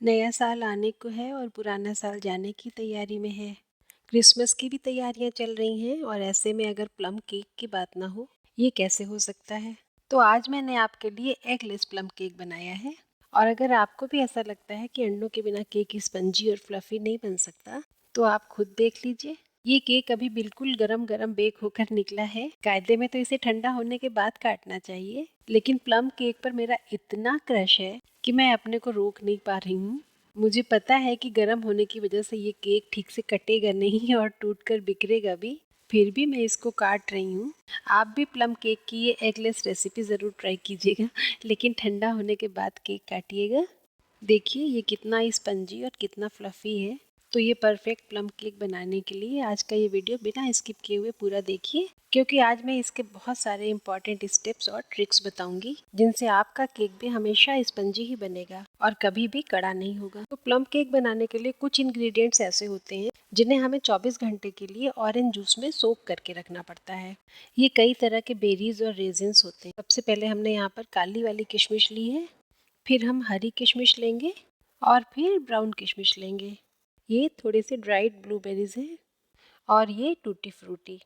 नया साल आने को है और पुराना साल जाने की तैयारी में है। क्रिसमस की भी तैयारियां चल रही हैं और ऐसे में अगर प्लम केक की बात ना हो, ये कैसे हो सकता है। तो आज मैंने आपके लिए एगलेस प्लम केक बनाया है। और अगर आपको भी ऐसा लगता है कि अंडों के बिना केक स्पंजी और फ्लफी नहीं बन सकता, तो आप खुद देख लीजिए। ये केक अभी बिल्कुल गरम गरम बेक होकर निकला है। कायदे में तो इसे ठंडा होने के बाद काटना चाहिए, लेकिन प्लम केक पर मेरा इतना क्रश है कि मैं अपने को रोक नहीं पा रही हूँ। मुझे पता है कि गर्म होने की वजह से ये केक ठीक से कटेगा नहीं और टूटकर बिखरेगा भी, फिर भी मैं इसको काट रही हूँ। आप भी प्लम केक की ये एगलेस रेसिपी ज़रूर ट्राई कीजिएगा, लेकिन ठंडा होने के बाद केक काटिएगा। देखिए ये कितना स्पंजी और कितना फ्लफ़ी है। तो ये परफेक्ट प्लम केक बनाने के लिए आज का ये वीडियो बिना स्किप किए हुए पूरा देखिए, क्योंकि आज मैं इसके बहुत सारे इंपॉर्टेंट स्टेप्स और ट्रिक्स बताऊंगी, जिनसे आपका केक भी हमेशा स्पंजी ही बनेगा और कभी भी कड़ा नहीं होगा। तो प्लम केक बनाने के लिए कुछ इंग्रेडिएंट्स ऐसे होते हैं जिन्हें हमें 24 घंटे के लिए ऑरेंज जूस में सोक करके रखना पड़ता है। ये कई तरह के बेरीज और रेजिन्स होते हैं। सबसे पहले हमने यहाँ पर काली वाली किशमिश ली है, फिर हम हरी किशमिश लेंगे और फिर ब्राउन किशमिश लेंगे। ये थोड़े से ड्राइड ब्लूबेरीज हैं और ये टूटी फ्रूटी।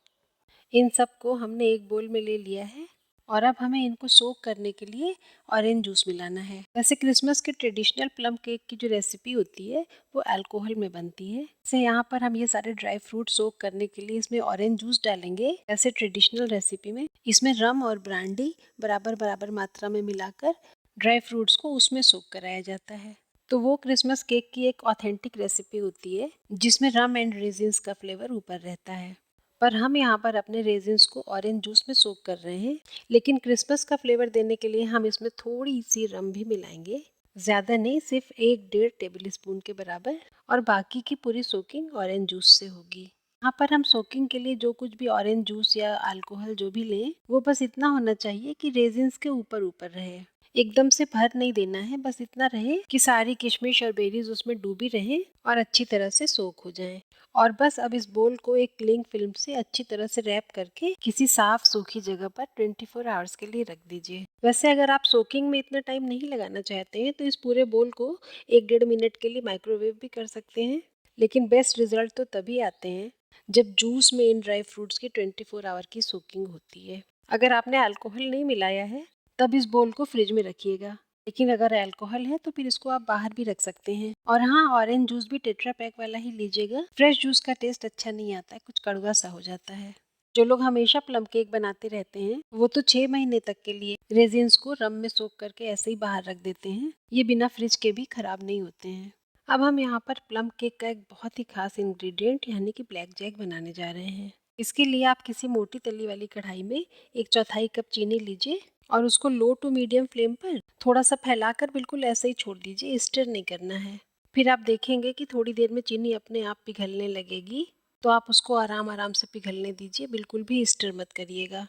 इन सब को हमने एक बोल में ले लिया है और अब हमें इनको सोक करने के लिए ऑरेंज जूस मिलाना है। वैसे क्रिसमस के ट्रेडिशनल प्लम केक की जो रेसिपी होती है वो अल्कोहल में बनती है। जैसे यहाँ पर हम ये सारे ड्राई फ्रूट सोक करने के लिए इसमें ऑरेंज जूस डालेंगे। वैसे ट्रेडिशनल रेसिपी में इसमें रम और ब्रांडी बराबर बराबर मात्रा में मिलाकर ड्राई फ्रूट्स को उसमें सोक कराया जाता है। तो वो क्रिसमस केक की एक ऑथेंटिक रेसिपी होती है जिसमें रम एंड रेजिन्स का फ्लेवर ऊपर रहता है। पर हम यहाँ पर अपने रेजिन्स को ऑरेंज जूस में सोक कर रहे हैं, लेकिन क्रिसमस का फ्लेवर देने के लिए हम इसमें थोड़ी सी रम भी मिलाएंगे। ज़्यादा नहीं, सिर्फ 1-1.5 टेबल स्पून के बराबर। और बाकी की पूरी सोकिंग ऑरेंज जूस से होगी। यहाँ पर हम सोकिंग के लिए जो कुछ भी ऑरेंज जूस या अल्कोहल जो भी लें, वो बस इतना होना चाहिए कि रेजिन्स के ऊपर ऊपर रहे। एकदम से भर नहीं देना है, बस इतना रहे कि सारी किशमिश और बेरीज उसमें डूबी रहें और अच्छी तरह से सोक हो जाएं। और बस अब इस बोल को एक क्लिंग फिल्म से अच्छी तरह से रैप करके किसी साफ सूखी जगह पर 24 आवर्स के लिए रख दीजिए। वैसे अगर आप सोकिंग में इतना टाइम नहीं लगाना चाहते हैं तो इस पूरे बोल को 1-1.5 मिनट के लिए माइक्रोवेव भी कर सकते हैं, लेकिन बेस्ट रिजल्ट तो तभी आते हैं जब जूस में इन ड्राई फ्रूट्स की 24 आवर की सोकिंग होती है। अगर आपने अल्कोहल नहीं मिलाया है तब इस बोल को फ्रिज में रखिएगा, लेकिन अगर अल्कोहल है तो फिर इसको आप बाहर भी रख सकते हैं। और हाँ, ऑरेंज जूस भी टेट्रा पैक वाला ही लीजिएगा। फ्रेश जूस का टेस्ट अच्छा नहीं आता है, कुछ कड़वा सा हो जाता है। जो लोग हमेशा प्लम केक बनाते रहते हैं वो तो 6 महीने तक के लिए रेजिन्स को रम में सोक करके ऐसे ही बाहर रख देते हैं। ये बिना फ्रिज के भी खराब नहीं होते हैं। अब हम यहाँ पर प्लम केक का एक बहुत ही खास इंग्रेडिएंट यानी कि ब्लैक जैक बनाने जा रहे हैं। इसके लिए आप किसी मोटी तली वाली कढ़ाई में 1/4 कप चीनी लीजिए और उसको लो टू मीडियम फ्लेम पर थोड़ा सा फैलाकर बिल्कुल ऐसे ही छोड़ दीजिए, स्टर नहीं करना है। फिर आप देखेंगे कि थोड़ी देर में चीनी अपने आप पिघलने लगेगी, तो आप उसको आराम आराम से पिघलने दीजिए, बिल्कुल भी स्टर मत करिएगा।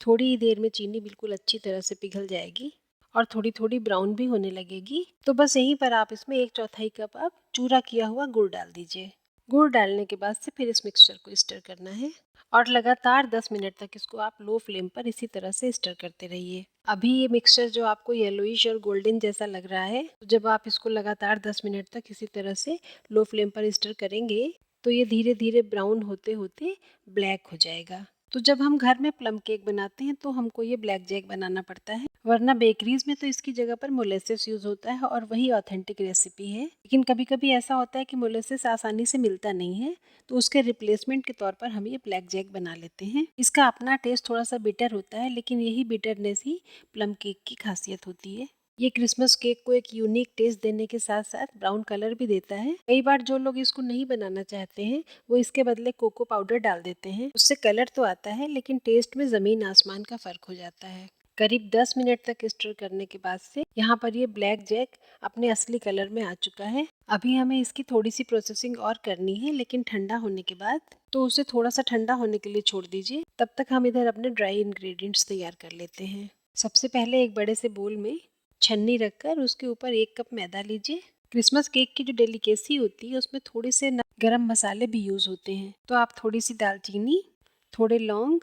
थोड़ी ही देर में चीनी बिल्कुल अच्छी तरह से पिघल जाएगी और थोड़ी थोड़ी ब्राउन भी होने लगेगी। तो बस यहीं पर आप इसमें 1/4 कप आप चूरा किया हुआ गुड़ डाल दीजिए। गुड़ डालने के बाद से फिर इस मिक्सचर को स्टर करना है और लगातार 10 मिनट तक इसको आप लो फ्लेम पर इसी तरह से स्टर करते रहिए। अभी ये मिक्सचर जो आपको येलोइश और गोल्डन जैसा लग रहा है, तो जब आप इसको लगातार 10 मिनट तक इसी तरह से लो फ्लेम पर स्टर करेंगे तो ये धीरे धीरे ब्राउन होते होते ब्लैक हो जाएगा। तो जब हम घर में प्लम केक बनाते हैं तो हमको ये ब्लैक जैक बनाना पड़ता है, वरना बेकरीज में तो इसकी जगह पर मोलेसेस यूज होता है और वही ऑथेंटिक रेसिपी है। लेकिन कभी कभी ऐसा होता है कि मोलेसेस आसानी से मिलता नहीं है, तो उसके रिप्लेसमेंट के तौर पर हम ये ब्लैक जैक बना लेते हैं। इसका अपना टेस्ट थोड़ा सा बिटर होता है, लेकिन यही बिटरनेस ही प्लम केक की खासियत होती है। ये क्रिसमस केक को एक यूनिक टेस्ट देने के साथ साथ ब्राउन कलर भी देता है। कई बार जो लोग इसको नहीं बनाना चाहते हैं वो इसके बदले कोको पाउडर डाल देते हैं। उससे कलर तो आता है, लेकिन टेस्ट में जमीन आसमान का फर्क हो जाता है। करीब 10 मिनट तक स्टर करने के बाद से यहाँ पर ये ब्लैक जैक अपने असली कलर में आ चुका है। अभी हमें इसकी थोड़ी सी प्रोसेसिंग और करनी है, लेकिन ठंडा होने के बाद। तो उसे थोड़ा सा ठंडा होने के लिए छोड़ दीजिए। तब तक हम इधर अपने ड्राई इंग्रेडिएंट्स तैयार कर लेते हैं। सबसे पहले एक बड़े से बोल में छन्नी रखकर उसके ऊपर 1 कप मैदा लीजिए। क्रिसमस केक की जो डेलिकेसी होती है उसमें थोड़े से गरम मसाले भी यूज होते हैं, तो आप थोड़ी सी दालचीनी, थोड़े लौंग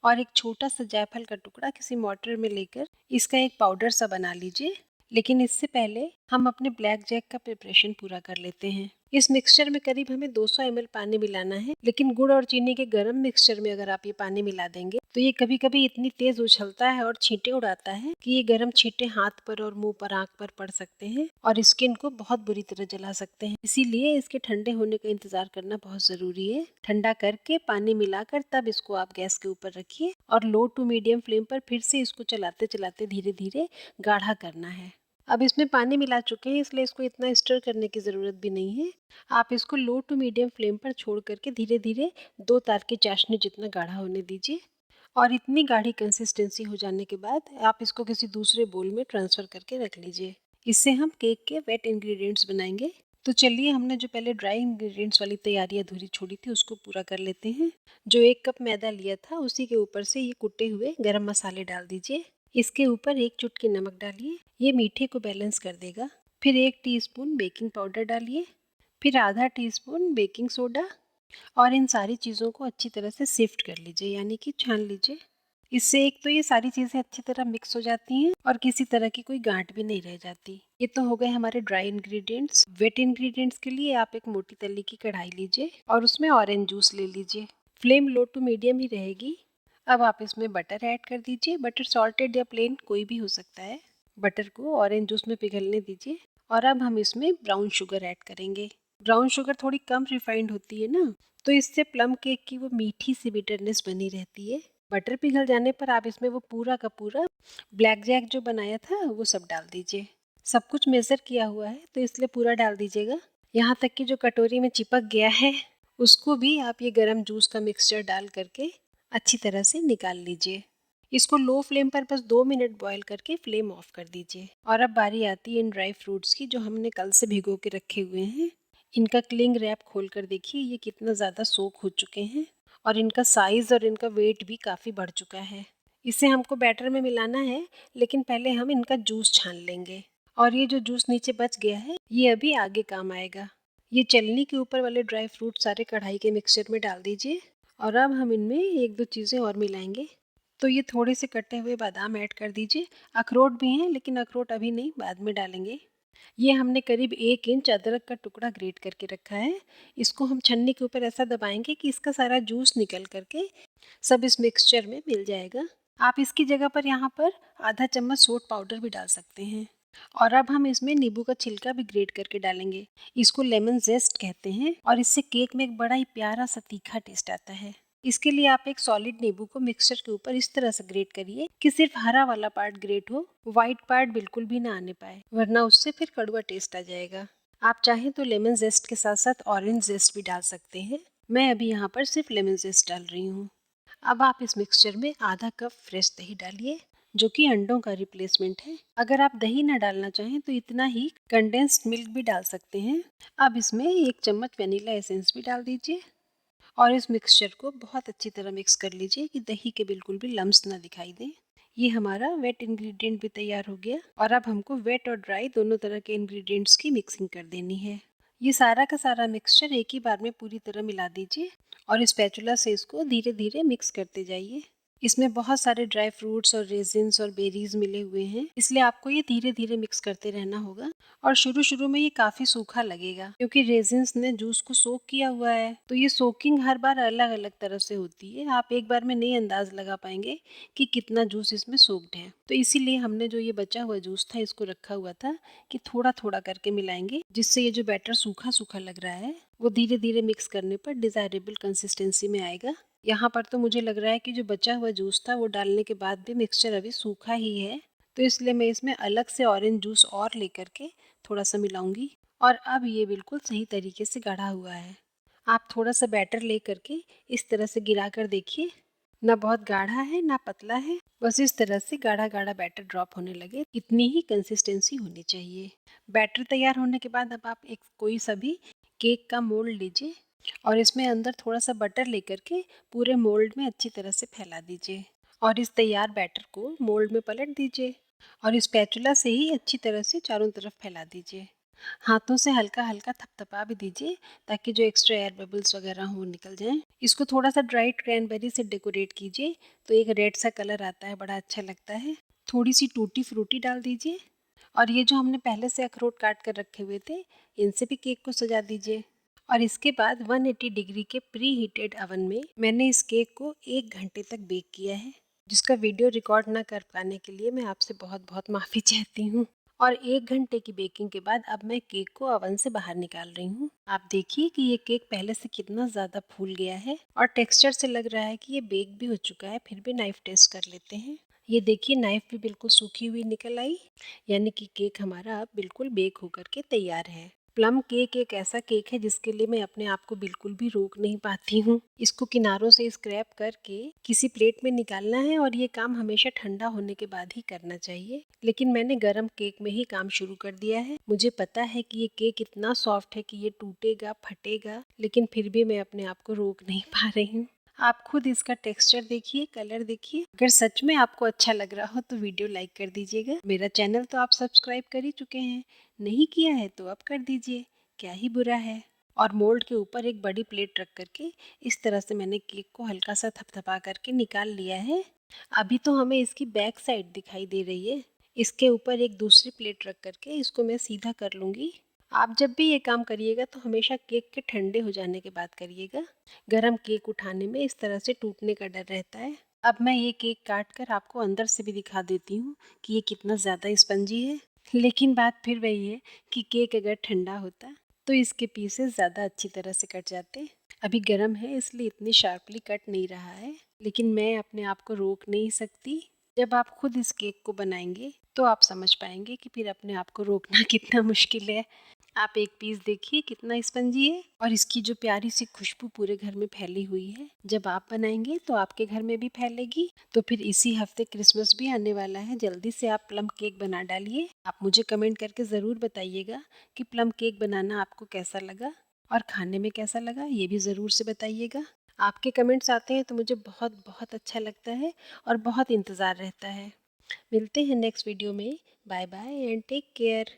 और एक छोटा सा जायफल का टुकड़ा किसी मॉर्टर में लेकर इसका एक पाउडर सा बना लीजिए। लेकिन इससे पहले हम अपने ब्लैक जैक का प्रिपरेशन पूरा कर लेते हैं। इस मिक्सचर में करीब हमें 200 ml पानी मिलाना है, लेकिन गुड़ और चीनी के गर्म मिक्सचर में अगर आप ये पानी मिला देंगे तो ये कभी कभी इतनी तेज उछलता है और छींटे उड़ाता है कि ये गर्म छींटे हाथ पर और मुंह पर, आंख पर पड़ सकते हैं और स्किन को बहुत बुरी तरह जला सकते हैं। इसीलिए इसके ठंडे होने का इंतजार करना बहुत जरूरी है। ठंडा करके पानी मिलाकर तब इसको आप गैस के ऊपर रखिए और लो टू मीडियम फ्लेम पर फिर से इसको चलाते चलाते धीरे धीरे गाढ़ा करना है। अब इसमें पानी मिला चुके हैं, इसलिए इसको इतना स्टर करने की ज़रूरत भी नहीं है। आप इसको लो टू मीडियम फ्लेम पर छोड़ करके धीरे धीरे 2 तार की चाशनी जितना गाढ़ा होने दीजिए और इतनी गाढ़ी कंसिस्टेंसी हो जाने के बाद आप इसको किसी दूसरे बोल में ट्रांसफ़र करके रख लीजिए। इससे हम केक के वेट इंग्रेडिएंट्स बनाएंगे। तो चलिए, हमने जो पहले ड्राई इंग्रेडिएंट्स वाली तैयारी अधूरी छोड़ी थी उसको पूरा कर लेते हैं। जो 1 कप मैदा लिया था उसी के ऊपर से ये कुटे हुए गरम मसाले डाल दीजिए। इसके ऊपर 1 चुटकी नमक डालिए, ये मीठे को बैलेंस कर देगा। फिर 1 टीस्पून बेकिंग पाउडर डालिए, फिर आधा टीस्पून बेकिंग सोडा और इन सारी चीज़ों को अच्छी तरह से सिफ्ट कर लीजिए, यानी कि छान लीजिए। इससे एक तो ये सारी चीज़ें अच्छी तरह मिक्स हो जाती हैं और किसी तरह की कोई गांठ भी नहीं रह जाती। ये तो हो गए हमारे ड्राई इंग्रेडिएंट्स। वेट इंग्रेडिएंट्स के लिए आप एक मोटी तली की कढ़ाई लीजिए और उसमें ऑरेंज जूस ले लीजिए। फ्लेम लो टू मीडियम ही रहेगी। अब आप इसमें बटर ऐड कर दीजिए। बटर सॉल्टेड या प्लेन कोई भी हो सकता है। बटर को ऑरेंज जूस में पिघलने दीजिए और अब हम इसमें ब्राउन शुगर ऐड करेंगे। ब्राउन शुगर थोड़ी कम रिफाइंड होती है ना, तो इससे प्लम केक की वो मीठी सी बिटरनेस बनी रहती है। बटर पिघल जाने पर आप इसमें वो पूरा का पूरा ब्लैक जैक जो बनाया था वो सब डाल दीजिए। सब कुछ मेज़र किया हुआ है तो इसलिए पूरा डाल दीजिएगा। यहाँ तक कि जो कटोरी में चिपक गया है उसको भी आप ये गरम जूस का मिक्सचर डाल करके अच्छी तरह से निकाल लीजिए। इसको लो फ्लेम पर बस 2 मिनट बॉईल करके फ्लेम ऑफ कर दीजिए। और अब बारी आती है इन ड्राई फ्रूट्स की जो हमने कल से भिगो के रखे हुए हैं। इनका क्लिंग रैप खोल कर देखिए ये कितना ज़्यादा सोक हो चुके हैं और इनका साइज़ और इनका वेट भी काफ़ी बढ़ चुका है। इसे हमको बैटर में मिलाना है, लेकिन पहले हम इनका जूस छान लेंगे। और ये जो जूस नीचे बच गया है ये अभी आगे काम आएगा। ये चलनी के ऊपर वाले ड्राई फ्रूट सारे कढ़ाई के मिक्सचर में डाल दीजिए और अब हम इनमें 1-2 चीज़ें और मिलाएंगे। तो ये थोड़े से कटे हुए बादाम ऐड कर दीजिए। अखरोट भी हैं, लेकिन अखरोट अभी नहीं, बाद में डालेंगे। ये हमने करीब 1 इंच अदरक का टुकड़ा ग्रेट करके रखा है। इसको हम छन्नी के ऊपर ऐसा दबाएंगे कि इसका सारा जूस निकल करके सब इस मिक्सचर में मिल जाएगा। आप इसकी जगह पर यहाँ पर आधा चम्मच सोट पाउडर भी डाल सकते हैं। और अब हम इसमें नींबू का छिलका भी ग्रेट करके डालेंगे। इसको लेमन जेस्ट कहते हैं और इससे केक में एक बड़ा ही प्यारा सा तीखा टेस्ट आता है। इसके लिए आप एक सॉलिड नींबू को मिक्सचर के ऊपर इस तरह से ग्रेट करिए कि सिर्फ हरा वाला पार्ट ग्रेट हो, वाइट पार्ट बिल्कुल भी ना आने पाए, वरना उससे फिर कड़वा टेस्ट आ जाएगा। आप चाहें तो लेमन जेस्ट के साथ साथ ऑरेंज जेस्ट भी डाल सकते हैं। मैं अभी यहाँ पर सिर्फ लेमन जेस्ट डाल रही हूँ। अब आप इस मिक्सचर में आधा कप फ्रेश दही डालिए, जो कि अंडों का रिप्लेसमेंट है। अगर आप दही ना डालना चाहें तो इतना ही कंडेंस्ड मिल्क भी डाल सकते हैं। अब इसमें 1 चम्मच वनीला एसेंस भी डाल दीजिए और इस मिक्सचर को बहुत अच्छी तरह मिक्स कर लीजिए कि दही के बिल्कुल भी लम्स ना दिखाई दें। ये हमारा वेट इंग्रेडिएंट भी तैयार हो गया और अब हमको वेट और ड्राई दोनों तरह के इंग्रेडिएंट्स की मिक्सिंग कर देनी है। ये सारा का सारा मिक्सचर एक ही बार में पूरी तरह मिला दीजिए और स्पैचुला से इसको धीरे धीरे मिक्स करते जाइए। इसमें बहुत सारे ड्राई फ्रूट्स और रेजिन्स और बेरीज मिले हुए हैं, इसलिए आपको ये धीरे धीरे मिक्स करते रहना होगा। और शुरू शुरू में ये काफ़ी सूखा लगेगा क्योंकि रेजिन्स ने जूस को सोक किया हुआ है, तो ये सोकिंग हर बार अलग अलग तरह से होती है। आप एक बार में नहीं अंदाज लगा पाएंगे कि कितना जूस इसमें सोक्ड है। तो इसीलिए हमने जो ये बचा हुआ जूस था इसको रखा हुआ था कि थोड़ा थोड़ा करके मिलाएंगे, जिससे ये जो बैटर सूखा सूखा लग रहा है वो धीरे धीरे मिक्स करने पर डिज़ायरेबल कंसिस्टेंसी में आएगा। यहाँ पर तो मुझे लग रहा है कि जो बचा हुआ जूस था वो डालने के बाद भी मिक्सचर अभी सूखा ही है, तो इसलिए मैं इसमें अलग से ऑरेंज जूस और लेकर के थोड़ा सा मिलाऊंगी। और अब ये बिल्कुल सही तरीके से गाढ़ा हुआ है। आप थोड़ा सा बैटर ले करके इस तरह से गिरा कर देखिए, ना बहुत गाढ़ा है ना पतला है, बस इस तरह से गाढ़ा गाढ़ा बैटर ड्रॉप होने लगे, इतनी ही कंसिस्टेंसी होनी चाहिए। बैटर तैयार होने के बाद अब आप एक कोई सा भी केक का मोल्ड लीजिए और इसमें अंदर थोड़ा सा बटर लेकर के पूरे मोल्ड में अच्छी तरह से फैला दीजिए और इस तैयार बैटर को मोल्ड में पलट दीजिए और इस स्पैचुला से ही अच्छी तरह से चारों तरफ फैला दीजिए। हाथों से हल्का हल्का थपथपा भी दीजिए ताकि जो एक्स्ट्रा एयर बबल्स वगैरह हों निकल जाएं। इसको थोड़ा सा ड्राइड क्रैनबेरी से डेकोरेट कीजिए तो एक रेड सा कलर आता है, बड़ा अच्छा लगता है। थोड़ी सी टूटी फ्रूटी डाल दीजिए और ये जो हमने पहले से अखरोट काट कर रखे हुए थे, इनसे भी केक को सजा दीजिए। और इसके बाद 180 डिग्री के प्री हीटेड अवन में मैंने इस केक को 1 घंटे तक बेक किया है, जिसका वीडियो रिकॉर्ड ना कर पाने के लिए मैं आपसे बहुत बहुत माफ़ी चाहती हूँ। और 1 घंटे की बेकिंग के बाद अब मैं केक को अवन से बाहर निकाल रही हूँ। आप देखिए कि ये केक पहले से कितना ज़्यादा फूल गया है और टेक्सचर से लग रहा है कि ये बेक भी हो चुका है। फिर भी नाइफ टेस्ट कर लेते हैं। ये देखिए नाइफ भी बिल्कुल सूखी हुई निकल आई, यानी कि केक हमारा अब बिल्कुल बेक होकर के तैयार है। प्लम केक एक ऐसा केक है जिसके लिए मैं अपने आप को बिल्कुल भी रोक नहीं पाती हूँ। इसको किनारों से स्क्रैप करके किसी प्लेट में निकालना है और ये काम हमेशा ठंडा होने के बाद ही करना चाहिए। लेकिन मैंने गरम केक में ही काम शुरू कर दिया है। मुझे पता है कि ये केक इतना सॉफ्ट है कि ये टूटेगा, फटेगा, लेकिन फिर भी मैं अपने आप को रोक नहीं पा रही हूँ। आप खुद इसका टेक्सचर देखिए, कलर देखिए। अगर सच में आपको अच्छा लग रहा हो तो वीडियो लाइक कर दीजिएगा। मेरा चैनल तो आप सब्सक्राइब कर ही चुके हैं, नहीं किया है तो अब कर दीजिए, क्या ही बुरा है। और मोल्ड के ऊपर एक बड़ी प्लेट रख करके इस तरह से मैंने केक को हल्का सा थपथपा करके निकाल लिया है। अभी तो हमें इसकी बैक साइड दिखाई दे रही है। इसके ऊपर एक दूसरी प्लेट रख करके इसको मैं सीधा कर लूँगी। आप जब भी ये काम करिएगा तो हमेशा केक के ठंडे हो जाने के बाद करिएगा। गरम केक उठाने में इस तरह से टूटने का डर रहता है। अब मैं ये केक काट कर आपको अंदर से भी दिखा देती हूँ कि ये कितना ज़्यादा स्पंजी है। लेकिन बात फिर वही है कि केक अगर ठंडा होता तो इसके पीसेस ज़्यादा अच्छी तरह से कट जाते। अभी गर्म है इसलिए इतनी शार्पली कट नहीं रहा है, लेकिन मैं अपने आप को रोक नहीं सकती। जब आप खुद इस केक को बनाएंगे तो आप समझ पाएंगे कि फिर अपने आप को रोकना कितना मुश्किल है। आप एक पीस देखिए कितना स्पंजी है और इसकी जो प्यारी सी खुशबू पूरे घर में फैली हुई है। जब आप बनाएंगे तो आपके घर में भी फैलेगी। तो फिर इसी हफ्ते क्रिसमस भी आने वाला है, जल्दी से आप प्लम केक बना डालिए। आप मुझे कमेंट करके ज़रूर बताइएगा कि प्लम केक बनाना आपको कैसा लगा और खाने में कैसा लगा, ये भी ज़रूर से बताइएगा। आपके कमेंट्स आते हैं तो मुझे बहुत बहुत अच्छा लगता है और बहुत इंतज़ार रहता है। मिलते हैं नेक्स्ट वीडियो में। Bye bye and take care.